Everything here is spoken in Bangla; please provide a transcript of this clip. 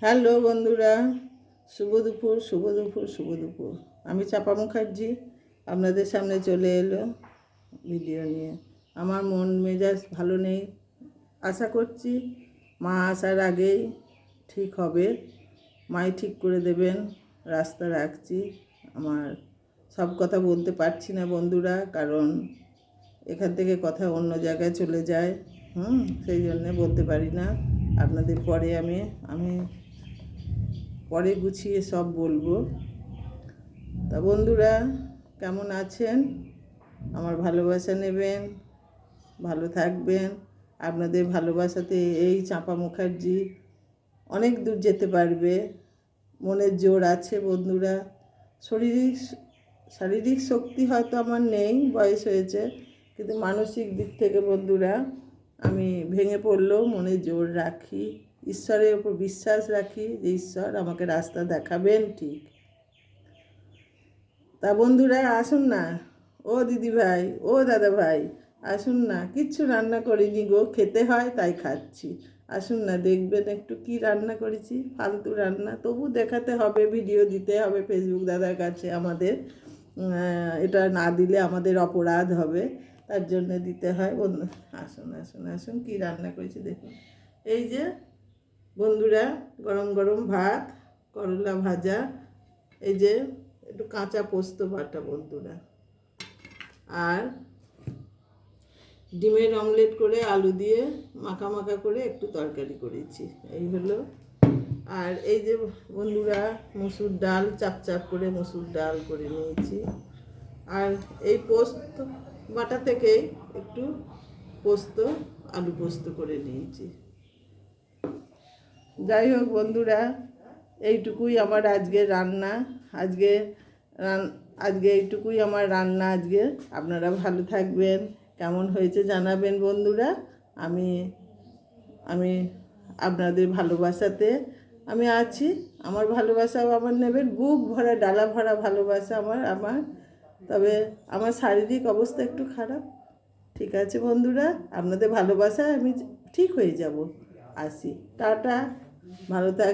হ্যালো বন্ধুরা, শুভ দুপুর শুভ দুপুর শুভ দুপুর। আমি চাপা মুখার্জি আপনাদের সামনে চলে এলো ভিডিও নিয়ে। আমার মন মেজাজ ভালো নেই, আশা করছি মা আসার আগেই ঠিক হবে। মাই ঠিক করে দেবেন, রাস্তা রাখছি। আমার সব কথা বলতে পারছি না বন্ধুরা, কারণ এখান থেকে কথা অন্য জায়গায় চলে যায়। সেই জন্যে বলতে পারি না। আপনাদের পরে আমি পরে গুছিয়ে সব বলবো। তা বন্ধুরা, কেমন আছেন? আমার ভালোবাসা নেবেন, ভালো থাকবেন। আপনাদের ভালোবাসাতে এই চাপা মুখার্জি অনেক দূর যেতে পারবে। মনের জোর আছে বন্ধুরা। শারীরিক শক্তি হয়তো আমার নেই, বয়স হয়েছে, কিন্তু মানসিক দিক থেকে বন্ধুরা আমি ভেঙে পড়লেও মনে জোর রাখি, ঈশ্বরের ওপর বিশ্বাস রাখি যে ঈশ্বর আমাকে রাস্তা দেখাবেন ঠিক। তা বন্ধুরা আসুন না, ও দিদি ভাই, ও দাদা ভাই, আসুন না। কিচ্ছু রান্না করিনি গো, খেতে হয় তাই খাচ্ছি। আসুন না, দেখবেন একটু কি রান্না করেছি, ফালতু রান্না, তবু দেখাতে হবে, ভিডিও দিতে হবে ফেসবুক দাদার কাছে। আমাদের এটা না দিলে আমাদের অপরাধ হবে, তার জন্য দিতে হয় বন্ধু। আসুন আসুন আসুন, কী রান্না করেছি দেখুন। এই যে বন্ধুরা, গরম গরম ভাত, করলা ভাজা, এই যে একটু কাঁচা পোস্ত বাটা বন্ধুরা, আর ডিমের অমলেট করে আলু দিয়ে মাখা মাখা করে একটু তরকারি করেছি, এই হলো। আর এই যে বন্ধুরা, মসুর ডাল, চাপ চাপ করে মসুর ডাল করে নিয়েছি। আর এই পোস্ত বাটা থেকেই একটু পোস্ত, আলু পোস্ত করে নিয়েছি। যাই হোক বন্ধুরা, এইটুকুই আমার আজকের রান্না। আজকে এইটুকুই আমার রান্না আজকে। আপনারা ভালো থাকবেন, কেমন হয়েছে জানাবেন বন্ধুরা। আমি আমি আপনাদের ভালোবাসাতে আমি আছি। আমার ভালোবাসাও আমার নেবেন, বুক ভরা ডালা ভরা ভালোবাসা আমার। তবে আমার শারীরিক অবস্থা একটু খারাপ। ঠিক আছে বন্ধুরা, আপনাদের ভালোবাসায় আমি ঠিক হয়ে যাব। আসি, টাটা, ভালো থাক।